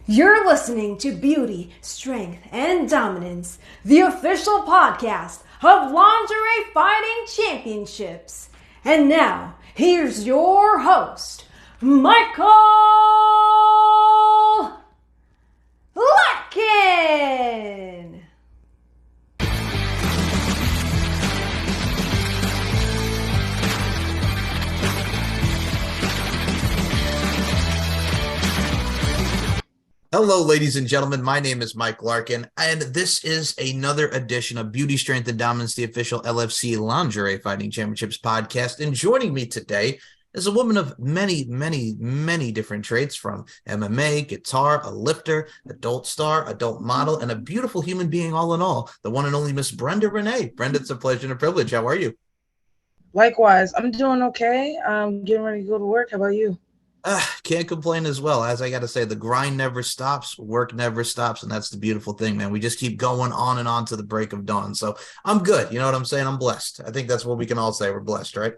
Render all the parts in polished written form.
You're listening to Beauty, Strength, and Dominance, the official podcast of Lingerie Fighting Championships. And now, here's your host, Michael Larkin. Hello, ladies and gentlemen. My name is Mike Larkin, and this is another edition of Beauty, Strength, and Dominance, the official LFC Lingerie Fighting Championships podcast. And joining me today is a woman of many different traits, from MMA, guitar, a lifter, adult star, adult model, and a beautiful human being all in all, the one and only Miss Brenda Renee. Brenda, it's a pleasure and a privilege. How are you? Likewise, I'm doing okay. I'm getting ready to go to work. How about you? Can't complain as well. As I got to say, the grind never stops, work never stops, and that's the beautiful thing, man. We just keep going on and on to the break of dawn. So I'm good. You know what I'm saying? I'm blessed. I think that's what we can all say. We're blessed, right?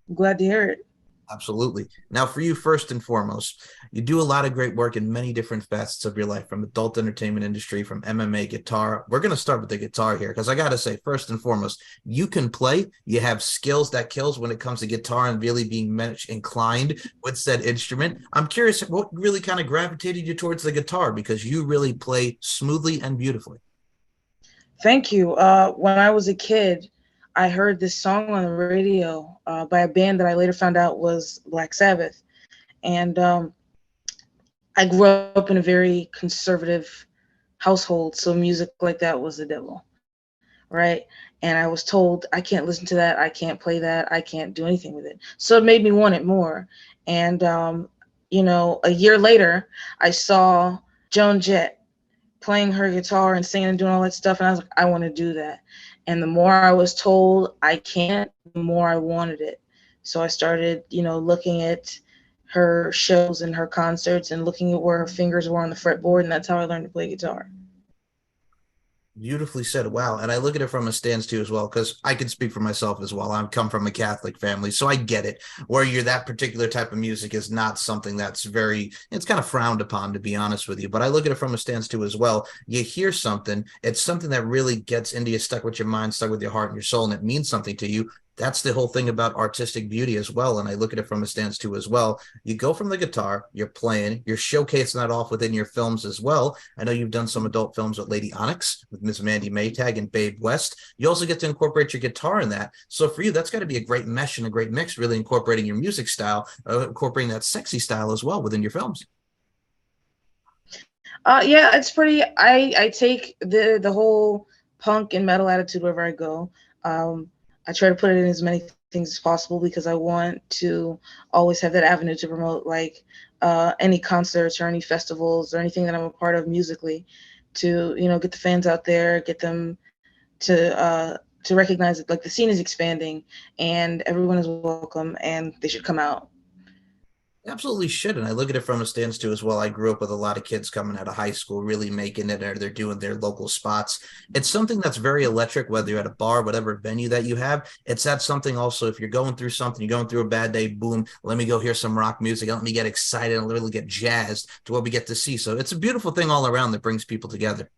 I'm glad to hear it. Absolutely. Now, for you, first and foremost, you do a lot of great work in many different facets of your life, from adult entertainment industry, from MMA, guitar. We're going to start with the guitar here, because I got to say, first and foremost, you can play. You have skills that kills when it comes to guitar and really being much inclined with said instrument. I'm curious, what really kind of gravitated you towards the guitar, because you really play smoothly and beautifully. Thank you. When I was a kid, I heard this song on the radio by a band that I later found out was Black Sabbath. And I grew up in a very conservative household, so music like that was the devil, right? And I was told, I can't listen to that, I can't play that, I can't do anything with it. So it made me want it more. And, a year later, I saw Joan Jett playing her guitar and singing and doing all that stuff, and I was like, I want to do that. And the more I was told I can't, the more I wanted it. So I started, looking at her shows and her concerts and looking at where her fingers were on the fretboard, and that's how I learned to play guitar. Beautifully said. Wow. And I look at it from a stance too as well, because I can speak for myself as well. I come from a Catholic family, so I get it. Where you're that particular type of music is not something that's it's kind of frowned upon, to be honest with you. But I look at it from a stance too as well. You hear something, it's something that really gets into you, stuck with your mind, stuck with your heart and your soul, and it means something to you. That's the whole thing about artistic beauty as well. And I look at it from a stance too as well. You go from the guitar, you're playing, you're showcasing that off within your films as well. I know you've done some adult films with Lady Onyx, with Miss Mandy Maytag and Babe West. You also get to incorporate your guitar in that. So for you, that's got to be a great mesh and a great mix, really incorporating your music style, incorporating that sexy style as well within your films. Yeah, it's pretty. I take the whole punk and metal attitude wherever I go. I try to put it in as many things as possible, because I want to always have that avenue to promote, like any concerts or any festivals or anything that I'm a part of musically, to get the fans out there, get them to recognize that, like, the scene is expanding and everyone is welcome and they should come out. Absolutely should. And I look at it from a stance too as well. I grew up with a lot of kids coming out of high school, really making it, or they're doing their local spots. It's something that's very electric, whether you're at a bar, whatever venue that you have. It's that something also, if you're going through something, you're going through a bad day, boom, let me go hear some rock music. Let me get excited and literally get jazzed to what we get to see. So it's a beautiful thing all around that brings people together.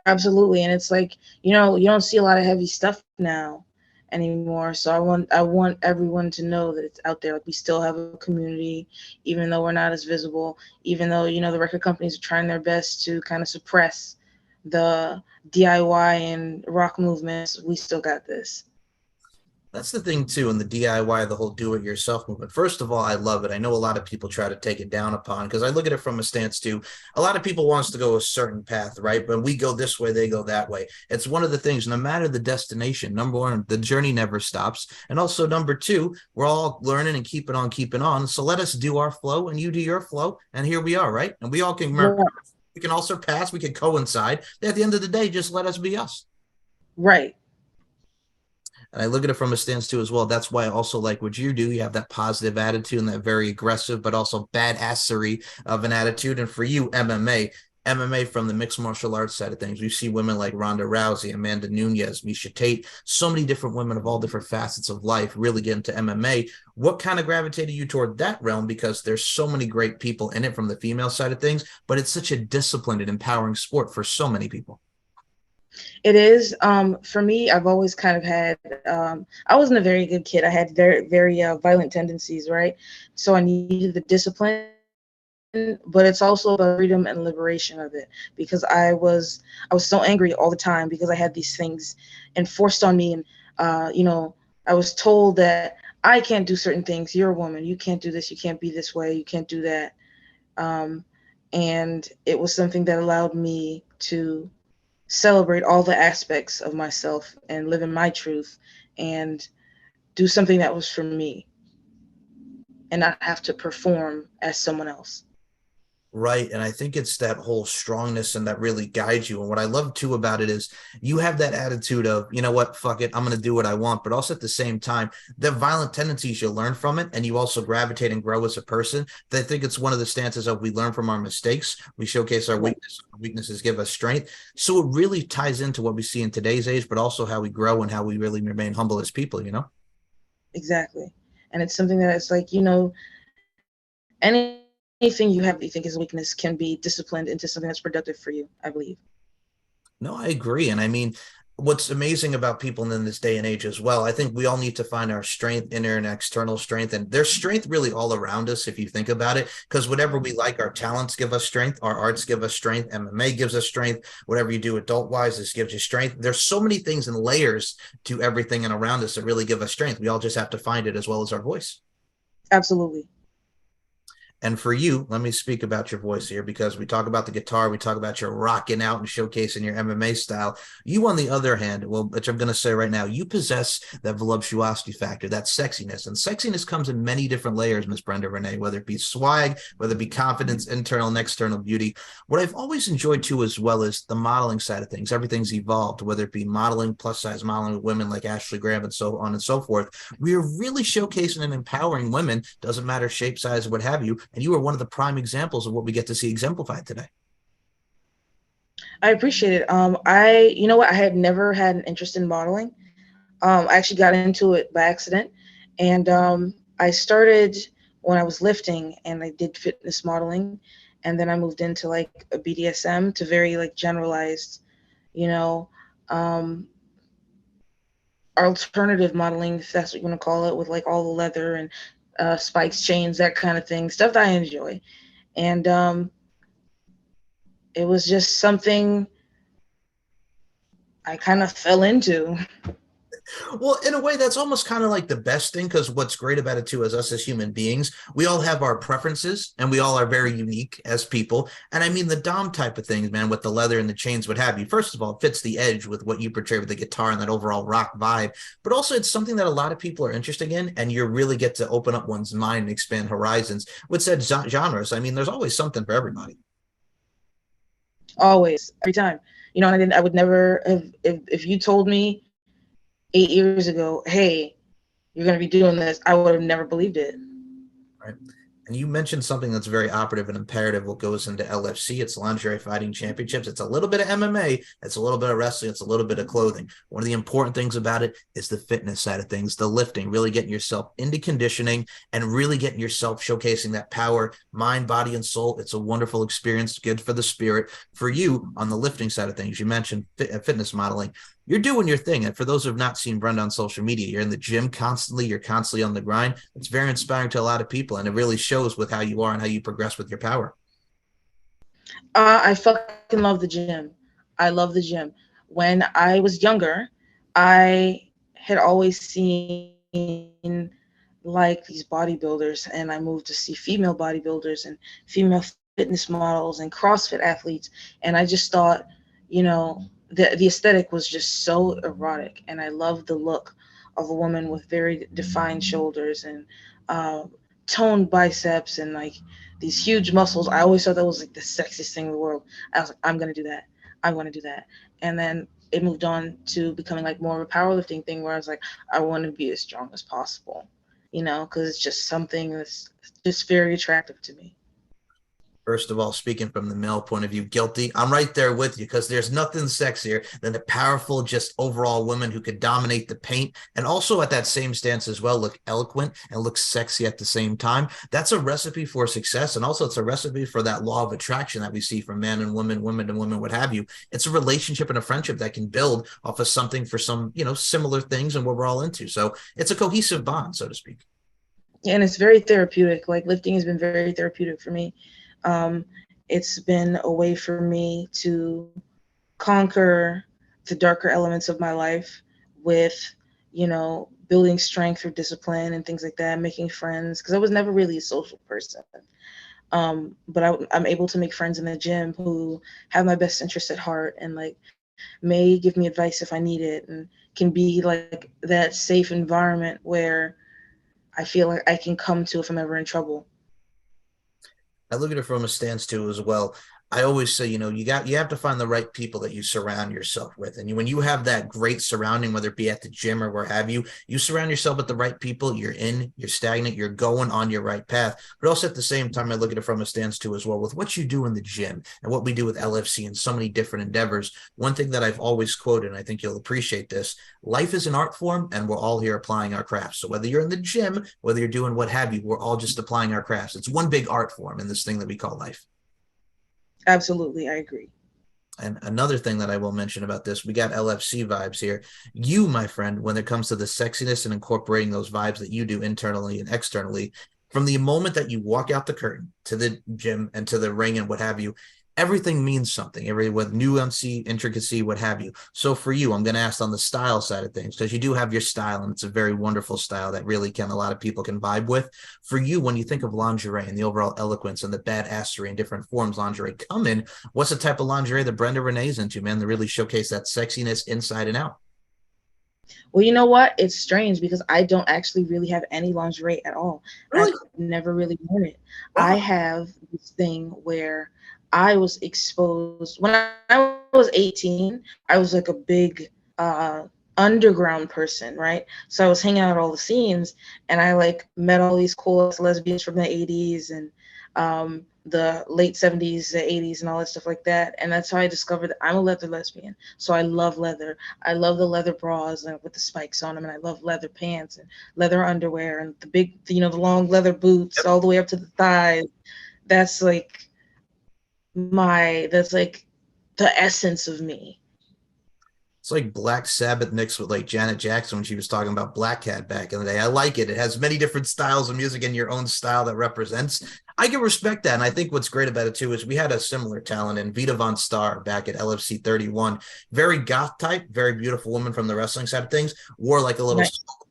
Absolutely. And it's like, you don't see a lot of heavy stuff now anymore. So I want everyone to know that it's out there. Like, we still have a community, even though we're not as visible, even though, the record companies are trying their best to kind of suppress the DIY and rock movements. We still got this. That's the thing too, in the DIY, the whole do-it-yourself movement. First of all, I love it. I know a lot of people try to take it down upon, because I look at it from a stance too. A lot of people want us to go a certain path, right? But we go this way, they go that way. It's one of the things, no matter the destination, number one, the journey never stops. And also number two, we're all learning and keeping on keeping on. So let us do our flow and you do your flow. And here we are, right? And we all can remember, we can all surpass, we can coincide. At the end of the day, just let us be us. Right. And I look at it from a stance too as well. That's why I also like what you do. You have that positive attitude and that very aggressive, but also badassery of an attitude. And for you, MMA, MMA from the mixed martial arts side of things. We see women like Ronda Rousey, Amanda Nunes, Misha Tate, so many different women of all different facets of life really get into MMA. What kind of gravitated you toward that realm? Because there's so many great people in it from the female side of things, but it's such a disciplined and empowering sport for so many people. It is. For me, I've always kind of had, I wasn't a very good kid. I had very, very violent tendencies, right? So I needed the discipline, but it's also the freedom and liberation of it, because I was so angry all the time because I had these things enforced on me. And, I was told that I can't do certain things. You're a woman. You can't do this. You can't be this way. You can't do that. Um, and it was something that allowed me to celebrate all the aspects of myself and live in my truth and do something that was for me and not have to perform as someone else. Right. And I think it's that whole strongness and that really guides you. And what I love too about it is you have that attitude of, you know what, fuck it, I'm going to do what I want. But also at the same time, the violent tendencies you learn from it, and you also gravitate and grow as a person. I think it's one of the stances of we learn from our mistakes. We showcase our weaknesses give us strength. So it really ties into what we see in today's age, but also how we grow and how we really remain humble as people, you know? Exactly. And it's something that it's like, anything you have that you think is a weakness can be disciplined into something that's productive for you, I believe. No, I agree. And I mean, what's amazing about people in this day and age as well, I think we all need to find our strength, inner and external strength. And there's strength really all around us if you think about it, because whatever we like, our talents give us strength, our arts give us strength, MMA gives us strength, whatever you do adult wise, this gives you strength. There's so many things and layers to everything and around us that really give us strength. We all just have to find it as well as our voice. Absolutely. And for you, let me speak about your voice here, because we talk about the guitar, we talk about your rocking out and showcasing your MMA style. You, on the other hand, well, which I'm going to say right now, you possess that voluptuosity factor, that sexiness. And sexiness comes in many different layers, Miss Brenda Renee, whether it be swag, whether it be confidence, internal and external beauty. What I've always enjoyed too, as well, as the modeling side of things. Everything's evolved, whether it be modeling, plus size modeling with women like Ashley Graham and so on and so forth. We are really showcasing and empowering women, doesn't matter shape, size, what have you. And you are one of the prime examples of what we get to see exemplified today. I appreciate it. You know what? I had never had an interest in modeling. I actually got into it by accident. And I started when I was lifting and I did fitness modeling. And then I moved into like a BDSM to very like generalized, you know, um, alternative modeling, if that's what you want to call it, with like all the leather and spikes, chains, that kind of thing, stuff that I enjoy. And it was just something I kind of fell into. Well, in a way, that's almost kind of like the best thing, because what's great about it too is us as human beings, we all have our preferences and we all are very unique as people. And I mean, the Dom type of things, man, with the leather and the chains, what have you, first of all, it fits the edge with what you portray with the guitar and that overall rock vibe. But also, it's something that a lot of people are interested in, and you really get to open up one's mind and expand horizons with said genres. I mean, there's always something for everybody. Always, every time. And I would never have, if you told me 8 years ago, hey, you're going to be doing this, I would have never believed it. Right. And you mentioned something that's very operative and imperative. What goes into LFC? It's Lingerie Fighting Championships. It's a little bit of MMA. It's a little bit of wrestling. It's a little bit of clothing. One of the important things about it is the fitness side of things, the lifting, really getting yourself into conditioning and really getting yourself showcasing that power, mind, body, and soul. It's a wonderful experience, good for the spirit. For you, on the lifting side of things, you mentioned fitness modeling. You're doing your thing. And for those who have not seen Brenda on social media, you're in the gym constantly. You're constantly on the grind. It's very inspiring to a lot of people. And it really shows with how you are and how you progress with your power. I fucking love the gym. I love the gym. When I was younger, I had always seen like these bodybuilders, and I moved to see female bodybuilders and female fitness models and CrossFit athletes. And I just thought, the aesthetic was just so erotic, and I loved the look of a woman with very defined shoulders and toned biceps and like these huge muscles. I always thought that was like the sexiest thing in the world. I was like, I'm gonna do that. I want to do that. And then it moved on to becoming like more of a powerlifting thing, where I was like, I want to be as strong as possible, because it's just something that's just very attractive to me. First of all, speaking from the male point of view, guilty. I'm right there with you because there's nothing sexier than the powerful, just overall women who could dominate the paint and also at that same stance as well, look eloquent and look sexy at the same time. That's a recipe for success. And also it's a recipe for that law of attraction that we see from men and women, women to women, what have you. It's a relationship and a friendship that can build off of something for some, similar things and what we're all into. So it's a cohesive bond, so to speak. And it's very therapeutic. Like lifting has been very therapeutic for me. It's been a way for me to conquer the darker elements of my life with, building strength through discipline and things like that, making friends, because I was never really a social person. But I'm able to make friends in the gym who have my best interests at heart and like may give me advice if I need it and can be like that safe environment where I feel like I can come to if I'm ever in trouble. I look at it from a stance too as well. I always say, you have to find the right people that you surround yourself with. And when you have that great surrounding, whether it be at the gym or where have you, you surround yourself with the right people, you're stagnant, you're going on your right path. But also at the same time, I look at it from a stance too as well with what you do in the gym and what we do with LFC and so many different endeavors. One thing that I've always quoted, and I think you'll appreciate this, life is an art form and we're all here applying our crafts. So whether you're in the gym, whether you're doing what have you, we're all just applying our crafts. It's one big art form in this thing that we call life. Absolutely, I agree. And another thing that I will mention about this, we got LFC vibes here. You, my friend, when it comes to the sexiness and incorporating those vibes that you do internally and externally, from the moment that you walk out the curtain to the gym and to the ring and what have you, everything means something, with nuance, intricacy, what have you. So for you, I'm going to ask on the style side of things, because you do have your style and it's a very wonderful style that really a lot of people can vibe with. For you, when you think of lingerie and the overall eloquence and the badassery and different forms lingerie come in, what's the type of lingerie that Brenda Renee's into, man, to really showcase that sexiness inside and out? Well, you know what? It's strange because I don't actually really have any lingerie at all. Really? I've never really worn it. Wow. I have this thing where I was exposed when I was 18. I was like a big underground person, right? So I was hanging out at all the scenes, and I like met all these cool lesbians from the 80s and the late 70s, the 80s, and all that stuff like that. And that's how I discovered that I'm a leather lesbian. So I love leather. I love the leather bras with the spikes on them, and I love leather pants and leather underwear and the big, the long leather boots all the way up to the thighs. That's like the essence of me. It's like Black Sabbath mixed with like Janet Jackson when she was talking about Black Cat back in the day. I like it. It has many different styles of music and your own style that represents. I can respect that. And I think what's great about it too is we had a similar talent in Vita Von Starr back at LFC 31. Very goth type, very beautiful woman from the wrestling side of things, wore like a little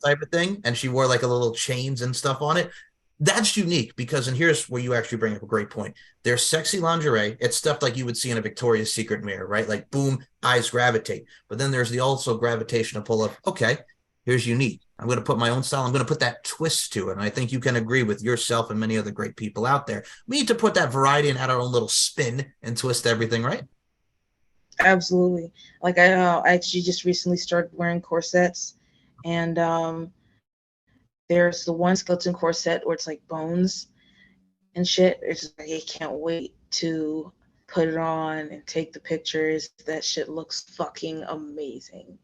type of thing. And she wore like a little chains and stuff on it. That's unique because, and here's where you actually bring up a great point. There's sexy lingerie. It's stuff like you would see in a Victoria's Secret mirror, right? Like boom, eyes gravitate. But then there's the also gravitational pull of, okay, here's unique. I'm going to put my own style. I'm going to put that twist to it. And I think you can agree with yourself and many other great people out there. We need to put that variety and add our own little spin and twist everything, right? Absolutely. Like I actually just recently started wearing corsets, and there's the one skeleton corset where it's like bones and shit. It's just like I can't wait to put it on and take the pictures. That shit looks fucking amazing.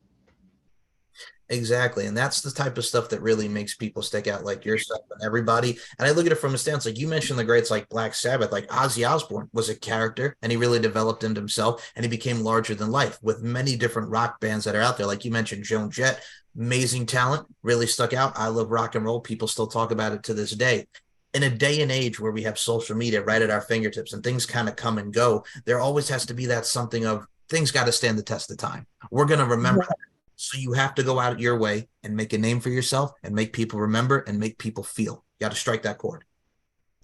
Exactly. And that's the type of stuff that really makes people stick out, like yourself and everybody. And I look at it from a stance, like you mentioned the greats like Black Sabbath, like Ozzy Osbourne was a character and he really developed into himself and he became larger than life with many different rock bands that are out there. Like you mentioned, Joan Jett, amazing talent, really stuck out. I love rock and roll. People still talk about it to this day. In a day and age where we have social media right at our fingertips and things kind of come and go, there always has to be that something of things got to stand the test of time. We're going to remember. Yeah. So you have to go out your way and make a name for yourself and make people remember and make people feel. You got to strike that chord.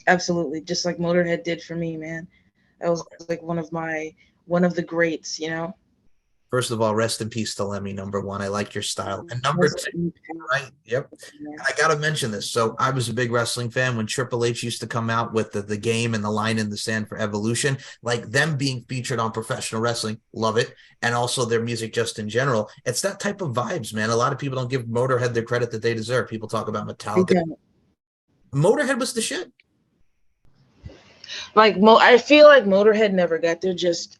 Absolutely. Just like Motorhead did for me, man. That was like one of the greats, First of all, rest in peace to Lemmy, number one. I like your style. And number two, right? Yep. Yeah. I got to mention this. So I was a big wrestling fan when Triple H used to come out with the game and the line in the sand for Evolution, like them being featured on professional wrestling. Love it. And also their music just in general. It's that type of vibes, man. A lot of people don't give Motorhead the credit that they deserve. People talk about Metallica. Motorhead was the shit. Like I feel like Motorhead never got their just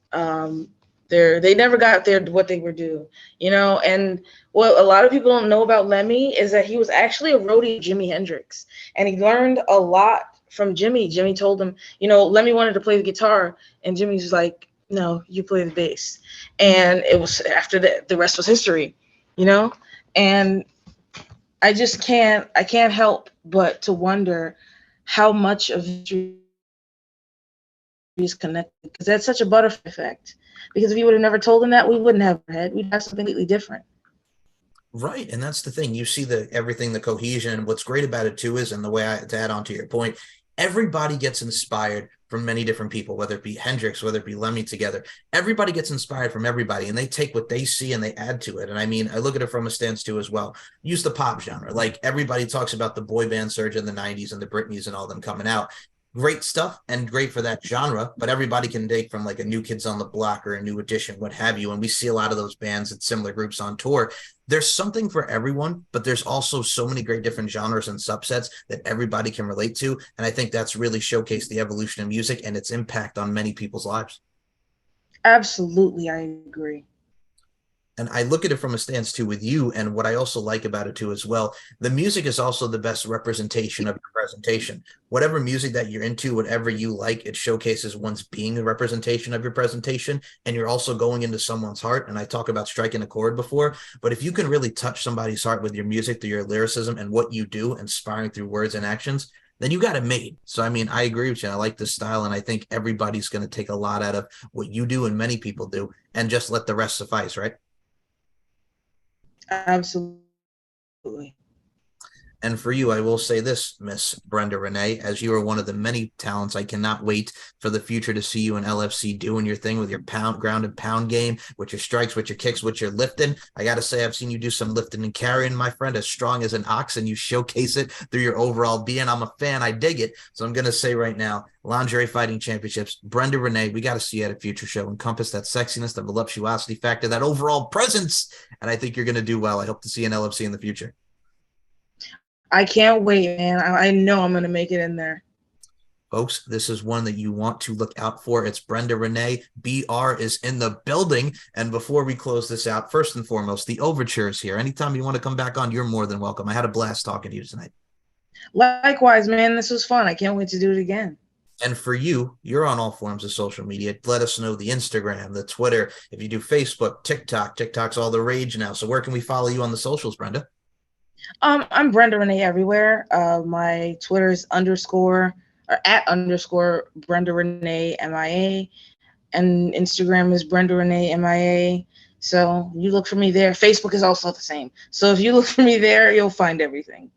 they never got their what they were due, you know. And what a lot of people don't know about Lemmy is that he was actually a roadie of Jimi Hendrix, and he learned a lot from Jimmy. Jimmy told him, you know, Lemmy wanted to play the guitar, and Jimmy was like, no, you play the bass. And it was after that, the rest was history, you know. And I can't help but to wonder how much of history is connected, because that's such a butterfly effect. Because if you would have never told him that, we wouldn't have head. We'd have something completely different. Right. And that's the thing. You see everything, the cohesion. What's great about it too is, and the way to add on to your point, everybody gets inspired from many different people, whether it be Hendrix, whether it be Lemmy together. Everybody gets inspired from everybody, and they take what they see and they add to it. And I mean, I look at it from a stance too as well. Use the pop genre. Like everybody talks about the boy band surge in the 90s and the Britneys and all them coming out. Great stuff and great for that genre, but everybody can take from like a New Kids on the Block or a New Edition, what have you. And we see a lot of those bands and similar groups on tour. There's something for everyone, but there's also so many great different genres and subsets that everybody can relate to. And I think that's really showcased the evolution of music and its impact on many people's lives. Absolutely, I agree. And I look at it from a stance too with you. And what I also like about it too as well, the music is also the best representation of your presentation. Whatever music that you're into, whatever you like, it showcases one's being a representation of your presentation. And you're also going into someone's heart. And I talk about striking a chord before, but if you can really touch somebody's heart with your music, through your lyricism and what you do, inspiring through words and actions, then you got it made. So, I mean, I agree with you. I like this style. And I think everybody's going to take a lot out of what you do and many people do, and just let the rest suffice, right? Absolutely. And for you, I will say this, Miss Brenda Renee, as you are one of the many talents, I cannot wait for the future to see you in LFC doing your thing with your ground and pound game, with your strikes, with your kicks, with your lifting. I got to say, I've seen you do some lifting and carrying, my friend, as strong as an ox, and you showcase it through your overall being. I'm a fan. I dig it. So I'm going to say right now, Lingerie Fighting Championships, Brenda Renee, we got to see you at a future show. Encompass that sexiness, the voluptuosity factor, that overall presence. And I think you're going to do well. I hope to see you in LFC in the future. I can't wait, man. I know I'm going to make it in there. Folks, this is one that you want to look out for. It's Brenda Renee. BR is in the building. And before we close this out, first and foremost, the overture is here. Anytime you want to come back on, you're more than welcome. I had a blast talking to you tonight. Likewise, man. This was fun. I can't wait to do it again. And for you, you're on all forms of social media. Let us know the Instagram, the Twitter. If you do Facebook, TikTok's all the rage now. So where can we follow you on the socials, Brenda? I'm Brenda Renee everywhere. My Twitter is @_ Brenda Renee MIA, and Instagram is Brenda Renee MIA. So you look for me there. Facebook is also the same. So if you look for me there, you'll find everything.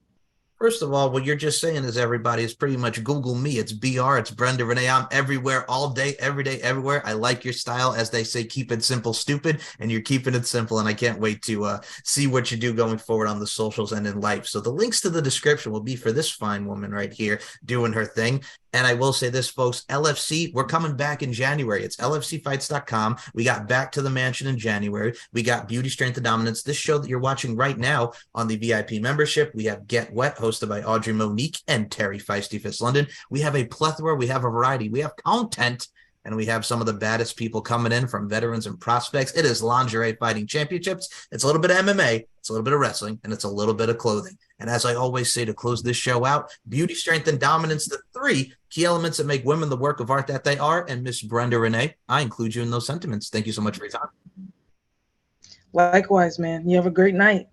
First of all, what you're just saying is everybody is pretty much Google me. It's BR. It's Brenda Renee. I'm everywhere, all day, every day, everywhere. I like your style. As they say, keep it simple, stupid, and you're keeping it simple. And I can't wait to see what you do going forward on the socials and in life. So the links to the description will be for this fine woman right here doing her thing. And I will say this, folks, LFC, we're coming back in January. It's LFCfights.com. We got Back to the Mansion in January. We got Beauty, Strength, and Dominance. This show that you're watching right now on the VIP membership. We have Get Wet, hosted by Audrey Monique and Terry Feisty Fist London. We have a plethora. We have a variety. We have content. And we have some of the baddest people coming in, from veterans and prospects. It is Lingerie Fighting Championships. It's a little bit of MMA, it's a little bit of wrestling, and it's a little bit of clothing. And as I always say to close this show out, beauty, strength, and dominance, the three key elements that make women the work of art that they are. And Miss Brenda Renee, I include you in those sentiments. Thank you so much for your time. Likewise, man. You have a great night.